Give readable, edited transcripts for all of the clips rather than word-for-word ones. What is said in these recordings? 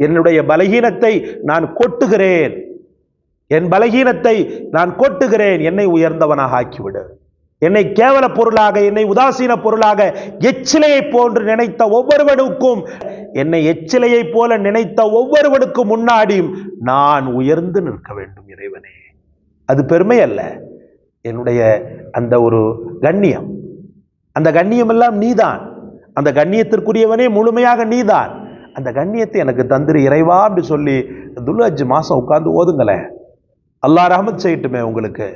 என்னுடைய பலகீனத்தை நான் கொட்டுகிறேன், என் பலகீனத்தை நான் கொட்டுகிறேன், என்னை உயர்ந்தவனாக ஆக்கிவிடு. என்னை கேவல பொருளாக, என்னை உதாசீன பொருளாக, எச்சிலையை போன்று நினைத்த ஒவ்வொருவனுக்கும், என்னை எச்சிலையை போல நினைத்த ஒவ்வொருவனுக்கும் முன்னாடியும் நான் உயர்ந்து நிற்க வேண்டும் இறைவனே. அது பெருமை அல்ல, என்னுடைய அந்த ஒரு கண்ணியம். அந்த கண்ணியம் எல்லாம் நீதான், அந்த கண்ணியத்திற்குரியவனே முழுமையாக நீதான். அந்த கண்ணியத்தை எனக்கு தந்திரு இறைவா அப்படி சொல்லி துல்ஹஜ் மாசம் உட்கார்ந்து ஓதுங்களேன். அல்லாஹ் ரஹ்மத் செய்யட்டுமே உங்களுக்கு.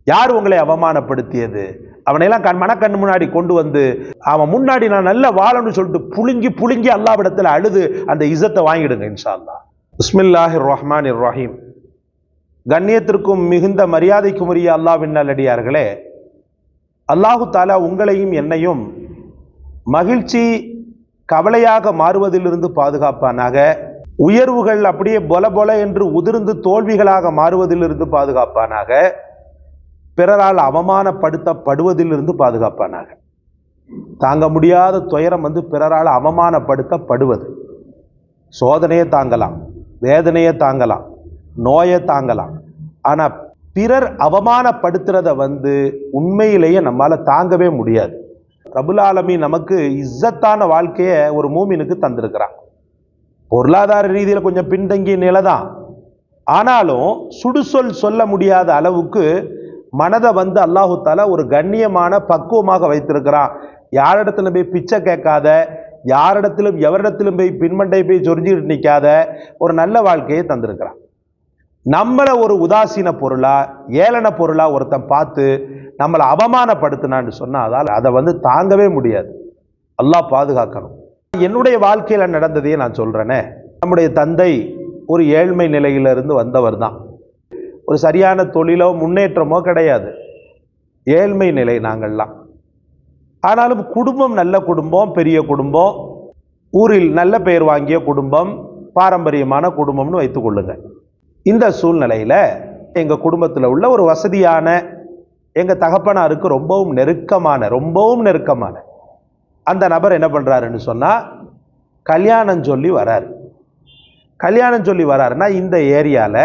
யார் உங்களை அவமானப்படுத்தியது? அவனையெல்லாம் மனக்கண் முன்னாடி கொண்டு வந்து அவன் முன்னாடி நான் நல்ல வாழணும்னு சொல்லிட்டு புழுங்கி புழுங்கி அல்லாஹ்விடத்தில் அழுது அந்த இஸ்ஸத்தை வாங்கிடுங்க இன்ஷா அல்லாஹ். பிஸ்மில்லாஹிர் ரஹ்மானிர் ரஹீம். கண்ணியத்திற்கும் மிகுந்த மரியாதைக்கும் உரிய அல்லாஹ்வின் நல்லடியார்களே, அல்லாஹு தாலா உங்களையும் என்னையும் மகிழ்ச்சி கவலையாக மாறுவதிலிருந்து பாதுகாப்பானாக. உயர்வுகள் அப்படியே பொல பொல என்று உதிர்ந்து தோல்விகளாக மாறுவதிலிருந்து பாதுகாப்பானாக. பிறரால் அவமானப்படுத்தப்படுவதிலிருந்து பாதுகாப்பானாக. தாங்க முடியாத துயரம் பிறரால் அவமானப்படுத்தப்படுவது. சோதனையை தாங்கலாம், வேதனையை தாங்கலாம், நோயை தாங்கலாம். ஆனா பிறர் அவமானப்படுத்துறத உண்மையிலேயே நம்மால தாங்கவே முடியாது. ரப்புல் ஆலமீன் நமக்கு இஸ்ஸத்தான வாழ்க்கையை ஒரு மூமினுக்கு தந்திருக்கிறான். பொருளாதார ரீதியில் கொஞ்சம் பின்தங்கிய நிலை தான், ஆனாலும் சுடுசொல் சொல்ல முடியாத அளவுக்கு மனதை அல்லாஹு தாலா ஒரு கண்ணியமான பக்குவமாக வைத்திருக்கிறான். யாரிடத்துல போய் பிச்சை கேட்காத, யாரிடத்திலும் எவரிடத்திலும் போய் பின்மண்டை போய் சொரிஞ்சிட்டு நிற்காத ஒரு நல்ல வாழ்க்கையை தந்திருக்கிறான். நம்மளை ஒரு உதாசீன பொருளா, ஏளன பொருளா ஒருத்தன் பார்த்து நம்மளை அவமானப்படுத்தினான்னு சொன்னா அதை தாங்கவே முடியாது. அல்லாஹ் பாதுகாக்கணும். என்னுடைய வாழ்க்கையில நடந்ததையே நான் சொல்றேனே. நம்முடைய தந்தை ஒரு ஏழ்மை நிலையிலிருந்து வந்தவர் தான். ஒரு சரியான தொழிலோ முன்னேற்றமோ கிடையாது, ஏழ்மை நிலை நாங்கள்லாம். ஆனாலும் குடும்பம் நல்ல குடும்பம், பெரிய குடும்பம், ஊரில் நல்ல பெயர் வாங்கிய குடும்பம், பாரம்பரியமான குடும்பம்னு வைத்துக் கொள்ளுங்க. இந்த சூழ்நிலையில எங்க குடும்பத்தில் உள்ள ஒரு வசதியான எங்க தகப்பனாருக்கு ரொம்பவும் நெருக்கமான அந்த நபர் என்ன பண்றாருன்னு சொன்னா, கல்யாணம் சொல்லி வராரு. கல்யாணம் சொல்லி வராருன்னா இந்த ஏரியால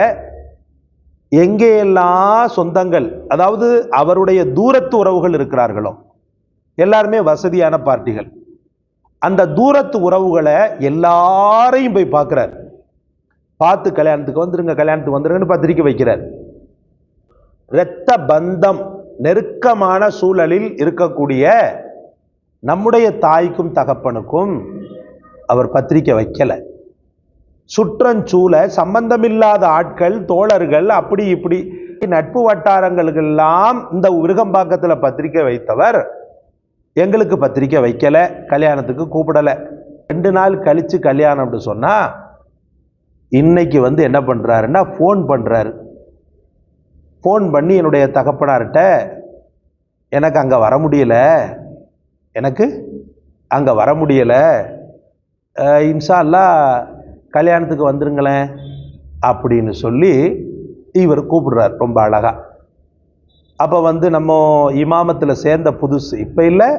எங்கெல்லாம் சொந்தங்கள், அதாவது அவருடைய தூரத்து உறவுகள் இருக்கிறார்களோ எல்லாருமே வசதியான பார்ட்டிகள். அந்த தூரத்து உறவுகளை எல்லாரையும் போய் பார்க்கிறார். பார்த்து கல்யாணத்துக்கு வந்துருங்கன்னு பத்திரிக்கை வைக்கிறார். இரத்த பந்தம் நெருக்கமான சூழலில் இருக்கக்கூடிய நம்முடைய தாய்க்கும் தகப்பனுக்கும் அவர் பத்திரிக்கை வைக்கல. சுற்றஞ்சூழ சம்பந்தமில்லாத ஆட்கள், தோழர்கள், அப்படி இப்படி நட்பு வட்டாரங்களுக்கெல்லாம் இந்த விருகம்பாக்கத்தில் பத்திரிக்கை வைத்தவர் எங்களுக்கு பத்திரிக்கை வைக்கல, கல்யாணத்துக்கு கூப்பிடல. 2 நாள் கழிச்சு கல்யாணம் அப்படின்னு சொன்னா இன்னைக்கு என்ன பண்றாருன்னா ஃபோன் பண்றாரு. ஃபோன் பண்ணி என்னுடைய தகப்பனார்கிட்ட எனக்கு அங்கே வர முடியல, இன்ஷா அல்லாஹ் கல்யாணத்துக்கு வந்துருங்களேன் அப்படின்னு சொல்லி இவர் கூப்பிடுறார் ரொம்ப அழகா. அப்போ நம்ம இமாமத்தில் சேர்ந்த புதுசு, இப்போ இல்லை,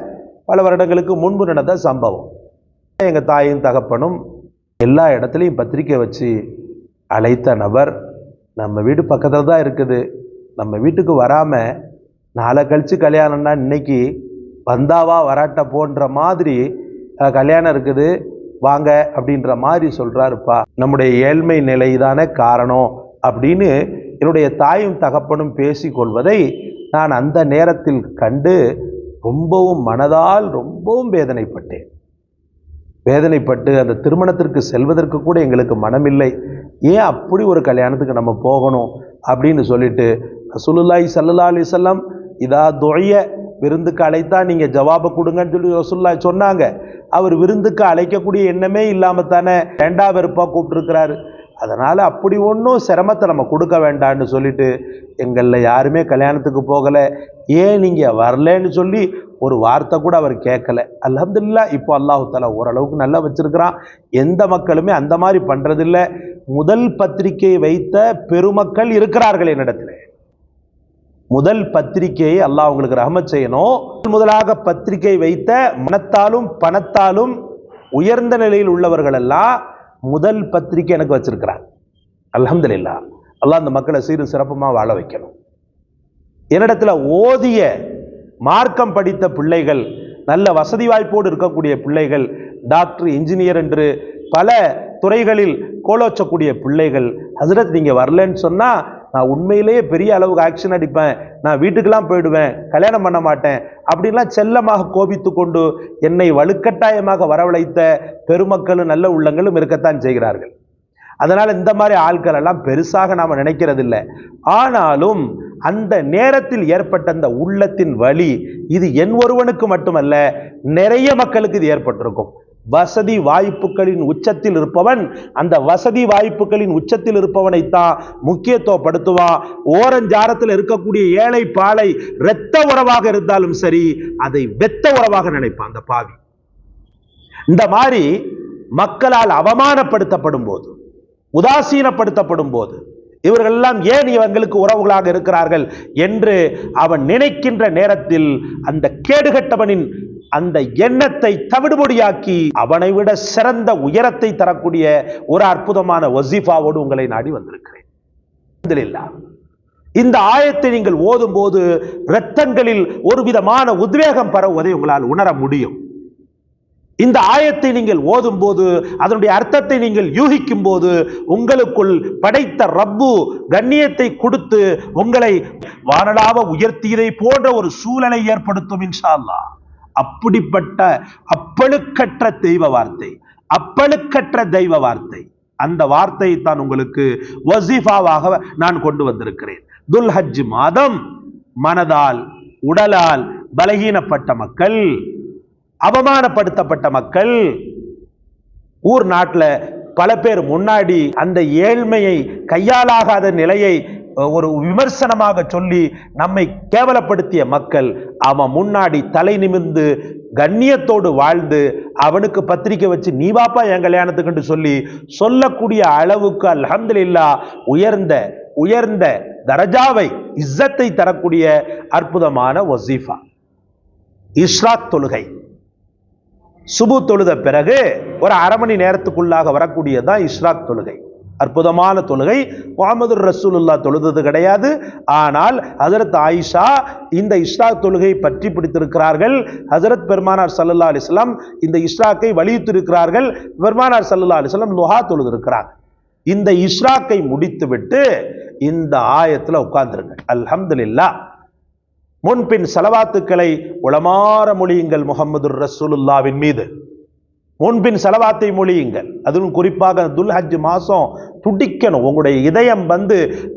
பல வருடங்களுக்கு முன்பு நடந்த சம்பவம். எங்கள் தாயும் தகப்பனும் எல்லா இடத்துலையும் பத்திரிக்கை வச்சு அழைத்த நபர் நம்ம வீடு பக்கத்தில் தான் இருக்குது, நம்ம வீட்டுக்கு வராமல் நாளை கழிச்சு கல்யாணம்னா இன்னைக்கு வந்தாவா வராட்ட போன்ற மாதிரி கல்யாணம் இருக்குது வாங்க அப்படின்ற மாதிரி சொல்றாருப்பா. நம்முடைய ஏழ்மை நிலைதானே காரணம் அப்படின்னு என்னுடைய தாயும் தகப்பனும் பேசி கொள்வதை நான் அந்த நேரத்தில் கண்டு ரொம்பவும் மனதால் ரொம்பவும் வேதனைப்பட்டு அந்த திருமணத்திற்கு செல்வதற்கு கூட எங்களுக்கு மனமில்லை. ஏன் அப்படி ஒரு கல்யாணத்துக்கு நம்ம போகணும் அப்படின்னு சொல்லிட்டு ரசூலுல்லாஹி ஸல்லல்லாஹு அலைஹி வஸல்லம் இதா துஇய, விருந்துக்கு அழைத்தா நீங்க ஜவாபை கொடுங்கன்னு சொல்லி ரசூலுல்லாஹி சொன்னாங்க. அவர் விருந்துக்கு அழைக்கக்கூடிய எண்ணமே இல்லாமல் தானே வேண்டா வெறுப்பா கூப்பிட்டுருக்கிறாரு. அதனால அப்படி ஒன்றும் சிரமத்தை நம்ம கொடுக்க வேண்டான்னு சொல்லிட்டு எங்களில் யாருமே கல்யாணத்துக்கு போகலை. ஏன் நீங்கள் வரலன்னு சொல்லி ஒரு வார்த்தை கூட அவர் கேட்கல. அல்ஹம்துலில்லாஹ் இப்போ அல்லாஹ் தஆலா ஓரளவுக்கு நல்லா வச்சிருக்கிறான். எந்த மக்களுமே அந்த மாதிரி பண்றதில்லை. முதல் பத்திரிகை வைத்த பெருமக்கள் இருக்கிறார்கள் என்னிடத்தில். முதல் பத்திரிகையை அல்லாஹ் உங்களுக்கு ரஹ்மத் செய்யணும். முதலாக பத்திரிகை வைத்த மனத்தாலும் பணத்தாலும் உயர்ந்த நிலையில் உள்ளவர்கள் எல்லாம் முதல் பத்திரிக்கை எனக்கு வச்சிருக்கிறாங்க. அல்ஹம்துலில்லாஹ். அல்லாஹ் அந்த மக்களை சீரும் சிறப்புமா வாழ வைக்கணும். என்னிடத்துல ஓதிய மார்க்கம் படித்த பிள்ளைகள், நல்ல வசதி வாய்ப்போடு இருக்கக்கூடிய பிள்ளைகள், டாக்டர், இன்ஜினியர் என்று பல துறைகளில் கோலோச்சக்கூடிய பிள்ளைகள், ஹஸ்ரத் நீங்க வரலன்னு சொன்னா நான் உண்மையிலேயே பெரிய அளவுக்கு ஆக்ஷன் அடிப்பேன், நான் வீட்டுக்கெல்லாம் போயிடுவேன், கல்யாணம் பண்ண மாட்டேன் அப்படின்லாம் செல்லமாக கோபித்து கொண்டு என்னை வலுக்கட்டாயமாக வரவழைத்த பெருமக்களும் நல்ல உள்ளங்களும் இருக்கத்தான் செய்கிறார்கள். அதனால இந்த மாதிரி ஆட்கள் எல்லாம் பெருசாக நாம நினைக்கிறது இல்லை. ஆனாலும் அந்த நேரத்தில் ஏற்பட்ட அந்த உள்ளத்தின் வலி இது என் ஒருவனுக்கு மட்டுமல்ல, நிறைய மக்களுக்கு இது ஏற்பட்டிருக்கும். வசதி வாய்ப்புகளின் உச்சத்தில் இருப்பவன் அந்த வசதி வாய்ப்புகளின் உச்சத்தில் இருப்பவனைத்தான் முக்கியத்துவப்படுத்துவான். ஓரஞ்சாரத்தில் இருக்கக்கூடிய ஏழை பாலை இரத்த உறவாக இருந்தாலும் சரி, அதை வெத்த உறவாக நினைப்பான் அந்த பாவி. இந்த மாதிரி மக்களால் அவமானப்படுத்தப்படும் போது, உதாசீனப்படுத்தப்படும் போது, இவர்கள் எல்லாம் ஏன் இவங்களுக்கு உறவுகளாக இருக்கிறார்கள் என்று அவன் நினைக்கின்ற நேரத்தில் அந்த கேடுகட்டவனின் அந்த எண்ணத்தை தவிடுபொடியாக்கி அவனை விட சிறந்த உயரத்தை தரக்கூடிய ஒரு அற்புதமான வசீஃபாவோடு உங்களை நாடி வந்திருக்கிறேன். இந்த ஆயத்தை நீங்கள் ஓதும் போது இரத்தங்களில் ஒரு விதமான உத்வேகம் பரவுவதை உங்களால் உணர முடியும். இந்த ஆயத்தை நீங்கள் ஓதும் போது, அதனுடைய அர்த்தத்தை நீங்கள் யூகிக்கும் போது, உங்களுக்குள் படைத்த ரப்பு கண்ணியத்தை கொடுத்து உங்களை வானளாவ உயர்த்தியதை போன்ற ஒரு சூழலை ஏற்படுத்தும் இன்ஷா அல்லாஹ். அப்படிப்பட்ட அப்பழுக்கற்ற தெய்வ வார்த்தை, அப்பழுக்கற்ற தெய்வ வார்த்தை, அந்த வார்த்தையை தான் உங்களுக்கு வசீஃபாவாக நான் கொண்டு வந்திருக்கிறேன். துல்ஹஜ் மாதம் மனதால் உடலால் பலகீனப்பட்ட மக்கள், அவமானப்படுத்தப்பட்ட மக்கள், ஊர் நாட்டில் பல பேர் முன்னாடி அந்த ஏழ்மையை கையாளாகாத நிலையை ஒரு விமர்சனமாக சொல்லி நம்மை கேவலப்படுத்திய மக்கள், அவன் முன்னாடி தலை நிமிர்ந்து கண்ணியத்தோடு வாழ்ந்து அவனுக்கு பத்திரிக்கை வச்சு நீ வாப்பா என் கல்யாணத்துக்கு சொல்லி சொல்லக்கூடிய அளவுக்கு அல்ஹம்துலில்லாஹ் உயர்ந்த உயர்ந்த தரஜாவை, இஸ்ஸத்தை தரக்கூடிய அற்புதமான வசீஃபா இஷ்ராக் தொழுகை. சுபு தொழுத பிறகு ஒரு அரை மணி நேரத்துக்குள்ளாக வரக்கூடியதான் இஷ்ராக் தொழுகை. அற்புதமான தொழுகை. முஹம்மது ரசூலுல்லாஹ் தொழுதது கிடையாது. ஆனால் ஹஜரத் ஆயிஷா இந்த இஷ்ராக் தொழுகை பற்றி பிடித்திருக்கிறார்கள். ஹஜரத் பெருமானார் ஸல்லல்லாஹு அலைஹி வஸல்லம் இந்த இஷ்ராக்கை வலியுறுத்தியிருக்கிறார்கள். பெருமானார் ஸல்லல்லாஹு அலைஹி வஸல்லம் லுஹா தொழுதிருக்கிறாங்க. இந்த இஷ்ராக்கை முடித்துவிட்டு இந்த ஆயத்தில் உட்கார்ந்துருங்க. அல்ஹம்துலில்லாஹ். முன்பின் சலவாத்துக்களை உளமாற மொழியுங்கள் முஹம்மது ரசூலுல்லாவின் மீது. முன்பின் சலவாத்தை மொழியுங்கள். அதுவும் குறிப்பாக துல்ஹஜ் மாசம் துடிக்கணும். உங்களுடைய இதயம்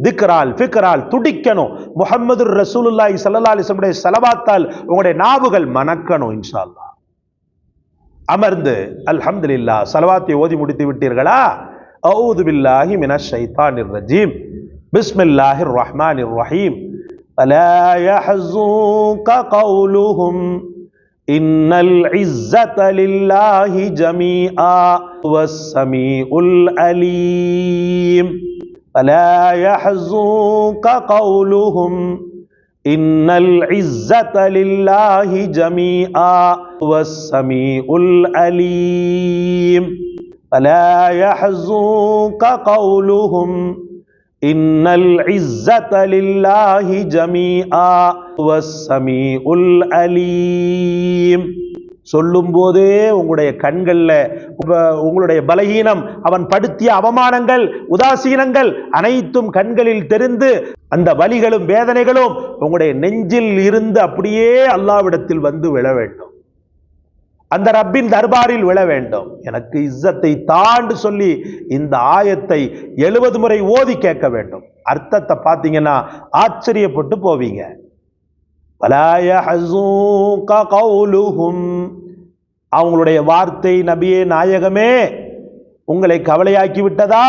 திக்ரால் ஃபிக்ரால் துடிக்கணும். முஹம்மது ரசூலுல்லாஹி ஸல்லல்லாஹு அலைஹி வஸல்லம் சலவாத்தால் உங்களுடைய நாவுகள் மணக்கணும் இன்ஷா அல்லாஹ். அமர்ந்து அல்ஹம்துலில்லாஹ் சலவாத்தை ஓதி முடித்து விட்டீர்களா? அஊது பில்லாஹி மினஷ் ஷைத்தானிர் ரஜீம். பிஸ்மில்லாஹிர் ரஹ்மானிர் ரஹீம். فلا يحزنك قولهم إن العزة لله جميعا والسميع العليم. فلا يحزنك قولهم إن العزة لله جميعا والسميع العليم. فلا يحزنك قولهم إن العزة لله جميعا والسميع العليم. சொல்லும் போதே உங்களுடைய கண்கள்ல உங்களுடைய பலகீனம், அவன் படுத்திய அவமானங்கள், உதாசீனங்கள் அனைத்தும் கண்களில் தெரிந்து அந்த வலிகளும் வேதனைகளும் உங்களுடைய நெஞ்சில் இருந்து அப்படியே அல்லாஹ்விடத்தில் வந்து விழ வேண்டும். அந்த ரப்பின் தர்பாரில் விழ வேண்டும். எனக்கு இஸ்ஸத்தை தாண்டு சொல்லி இந்த ஆயத்தை 70 முறை ஓதி கேட்க வேண்டும். அர்த்தத்தை பார்த்தீங்கன்னா ஆச்சரியப்பட்டு போவீங்க. அவங்களுடைய வார்த்தை நபியே நாயகமே உங்களை கவலையாக்கி விட்டதா?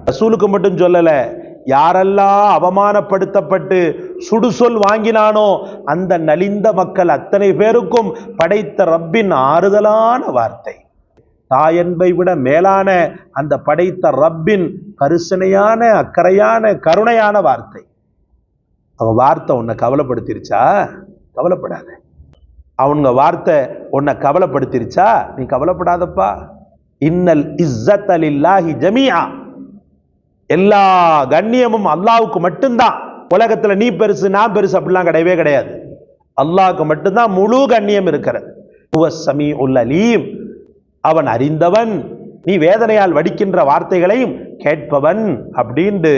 ரசூலுக்கு மட்டும் சொல்லல, யாரெல்லாம் அவமானப்படுத்தப்பட்டு சுடுசொல் வாங்கினானோ அந்த நலிந்த மக்கள் அத்தனை பேருக்கும் படைத்த ரப்பின் ஆறுதலான வார்த்தை. தாயன்பை விட மேலான அந்த படைத்த ரப்பின் கருசனையான அக்கறையான கருணையான வார்த்தை. அவன் வார்த்தை உன்னை கவலைப்படுத்திருச்சா? கவலைப்படாத. அவங்க வார்த்தை உன்னை கவலைப்படுத்திருச்சா? நீ கவலைப்படாதப்பா. இன்னல் இஸ்ஸத லில்லாஹி ஜமீஆ, எல்லா கண்ணியமும் அல்லாஹ்வுக்கு மட்டும்தான். உலகத்துல நீ பெருசு நான் பெருசு அப்படிலாம் கிடையவே கிடையாது. அல்லாஹ்வுக்கு மட்டும்தான் முழு கண்ணியம் இருக்கிறது. ஹுவஸ் ஸமீஉல் அலீம், அவன் அறிந்தவன், நீ வேதனையால் வடிக்கின்ற வார்த்தைகளையும் கேட்பவன் அப்படின்னு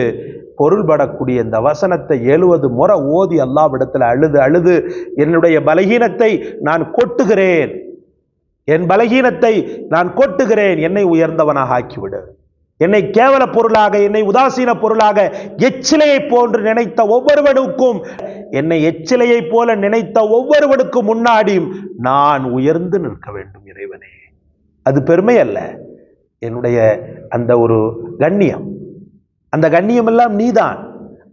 பொருள்படக்கூடிய இந்த வசனத்தை 70 முறை ஓதி அல்லாஹ்விடத்தில் அழுது அழுது என்னுடைய பலகீனத்தை நான் கொட்டுகிறேன், என் பலகீனத்தை நான் கொட்டுகிறேன், என்னை உயர்ந்தவனாக ஆக்கிவிடு, என்னை கேவல பொருளாக, என்னை உதாசீன பொருளாக, எச்சிலையை போன்று நினைத்த ஒவ்வொருவனுக்கும், என்னை எச்சிலையை போல நினைத்த ஒவ்வொருவனுக்கும் முன்னாடியும் நான் உயர்ந்து நிற்க வேண்டும் இறைவனே. அது பெருமை அல்ல, என்னுடைய அந்த ஒரு கண்ணியம். அந்த கண்ணியம் எல்லாம் நீதான்,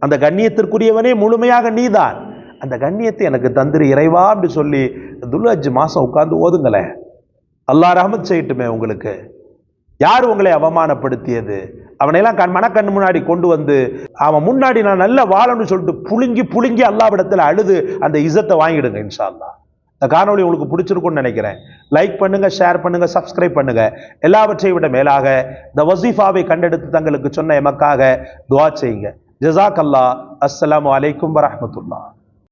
அந்த கண்ணியத்திற்குரியவனே முழுமையாக நீதான். அந்த கண்ணியத்தை எனக்கு தந்திரு இறைவா அப்படி சொல்லி துல்ஹஜ் மாசம் உட்கார்ந்து ஓதுங்களேன். அல்லாஹ் ரஹ்மத் செய்யட்டுமே உங்களுக்கு. யார் உங்களை அவமானப்படுத்தியது? அவனையெல்லாம் மனக்கண் முன்னாடி கொண்டு வந்து அவன் முன்னாடி நான் நல்ல வாழணும்னு சொல்லிட்டு புழுங்கி புழுங்கி அல்லாஹ்விடத்தில் அழுது அந்த இஸ்ஸத்தை வாங்கிடுங்க இன்ஷா அல்லாஹ். இந்த காணொளி உங்களுக்கு பிடிச்சிருக்கும்னு நினைக்கிறேன். லைக் பண்ணுங்க, ஷேர் பண்ணுங்க, சப்ஸ்கிரைப் பண்ணுங்க. எல்லாவற்றையும் விட மேலாக இந்த வசீஃபாவை கண்டெடுத்து தங்களுக்கு சொன்ன எமக்காக துஆ செய்யுங்க. ஜஸாக் அல்லாஹ். அஸ்ஸலாமு அலைக்கும் வரஹ்மத்துல்லாஹ்.